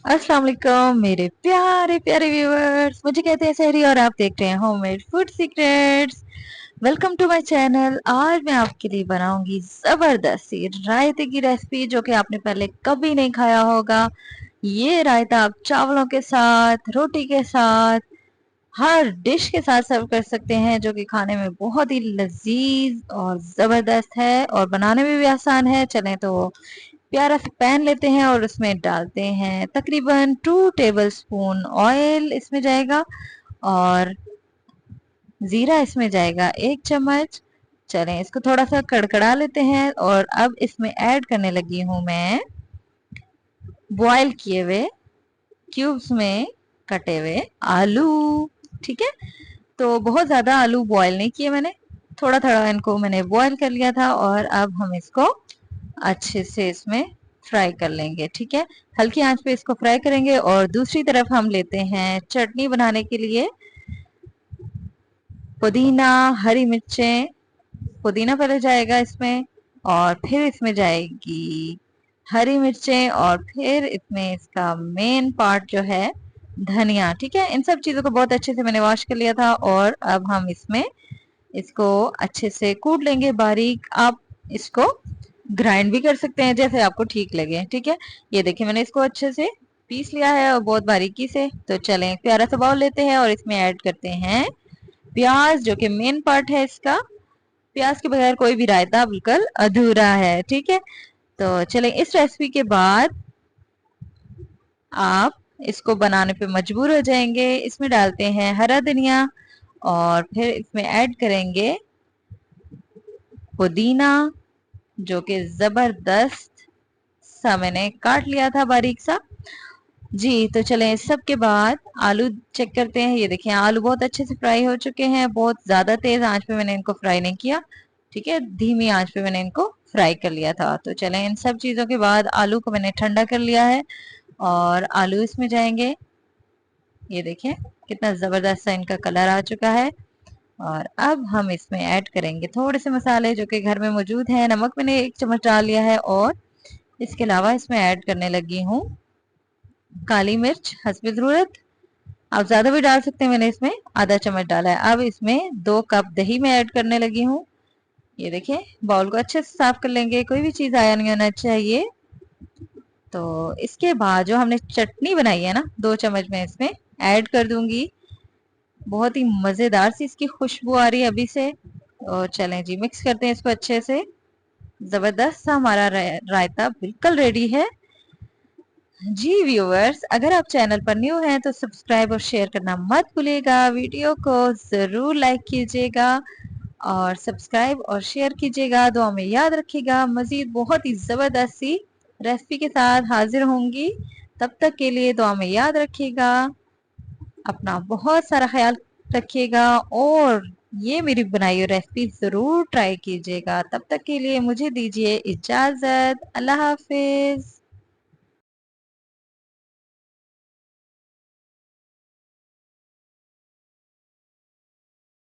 अस्सलाम वालेकुम मेरे प्यारे प्यारे व्यूअर्स। मुझे कहते हैं सहरी और आप देख रहे हैं homemade food secrets. Welcome to my channel. आज मैं आपके लिए बनाऊंगी जबरदस्त सी रायते की रेसिपी जो कि आपने पहले कभी नहीं खाया होगा। ये रायता आप चावलों के साथ, रोटी के साथ, हर डिश के साथ सर्व कर सकते हैं, जो कि खाने में बहुत ही लजीज और जबरदस्त है और बनाने में भी आसान है। चलें तो प्यारा सा पैन लेते हैं और उसमें डालते हैं तकरीबन 2 टेबल स्पून ऑयल इसमें जाएगा, और जीरा इसमें जाएगा 1 चम्मच। चलें इसको थोड़ा सा कड़कड़ा लेते हैं और अब इसमें ऐड करने लगी हूँ मैं बॉयल किए हुए क्यूब्स में कटे हुए आलू। ठीक है, तो बहुत ज्यादा आलू बॉयल नहीं किए मैंने, थोड़ा थोड़ा इनको मैंने बॉयल कर लिया था। और अब हम इसको अच्छे से इसमें फ्राई कर लेंगे। ठीक है, हल्की आंच पे इसको फ्राई करेंगे। और दूसरी तरफ हम लेते हैं चटनी बनाने के लिए पुदीना, हरी मिर्चें। पुदीना पहले जाएगा इसमें, और फिर इसमें जाएगी हरी मिर्चें, और फिर इसमें इसका मेन पार्ट जो है धनिया। ठीक है, इन सब चीजों को बहुत अच्छे से मैंने वॉश कर लिया था। और अब हम इसमें इसको अच्छे से कूट लेंगे बारीक। आप इसको ग्राइंड भी कर सकते हैं जैसे आपको ठीक लगे। ठीक है, ये देखिए मैंने इसको अच्छे से पीस लिया है और बहुत बारीकी से। तो चलें एक प्यारा सा बाउल लेते हैं और इसमें ऐड करते हैं प्याज, जो कि मेन पार्ट है इसका। प्याज के बगैर कोई भी रायता बिल्कुल अधूरा है। ठीक है, तो चलें इस रेसिपी के बाद आप इसको बनाने पे मजबूर हो जाएंगे। इसमें डालते हैं हरा धनिया, और फिर इसमें ऐड करेंगे पुदीना, जो कि जबरदस्त सा मैंने काट लिया था बारीक सा। जी, तो चलें इस सब के बाद आलू चेक करते हैं। ये देखिए आलू बहुत अच्छे से फ्राई हो चुके हैं, बहुत ज्यादा तेज आंच पे मैंने इनको फ्राई नहीं किया। ठीक है, धीमी आंच पे मैंने इनको फ्राई कर लिया था। तो चलें इन सब चीजों के बाद आलू को मैंने ठंडा कर लिया है, और आलू इसमें जाएंगे। ये देखिए कितना जबरदस्त सा इनका कलर आ चुका है। और अब हम इसमें ऐड करेंगे थोड़े से मसाले जो कि घर में मौजूद हैं। नमक मैंने 1 चम्मच डाल लिया है, और इसके अलावा इसमें ऐड करने लगी हूँ काली मिर्च हस्बे जरूरत। आप ज्यादा भी डाल सकते हैं, मैंने इसमें ½ चम्मच डाला है। अब इसमें 2 कप दही में ऐड करने लगी हूँ। ये देखिए बाउल को अच्छे से साफ कर लेंगे, कोई भी चीज आया नहीं होना चाहिए। तो इसके बाद जो हमने चटनी बनाई है ना, 2 चम्मच में इसमें ऐड कर दूंगी। बहुत ही मजेदार सी इसकी खुशबू आ रही है अभी से। और चलें जी मिक्स करते हैं इसको अच्छे से। जबरदस्त सा हमारा रायता बिल्कुल रेडी है। जी व्यूअर्स, अगर आप चैनल पर न्यू हैं तो सब्सक्राइब और शेयर करना मत भूलिएगा। वीडियो को जरूर लाइक कीजिएगा और सब्सक्राइब और शेयर कीजिएगा। दुआ में याद रखिएगा, मजीद बहुत ही जबरदस्त सी रेसिपी के साथ हाजिर होंगी। तब तक के लिए दुआ में याद रखिएगा, अपना बहुत सारा ख्याल रखिएगा, और ये मेरी बनाई हुई रेसिपी जरूर ट्राई कीजिएगा। तब तक के लिए मुझे दीजिए इजाजत। अल्लाह हाफिज।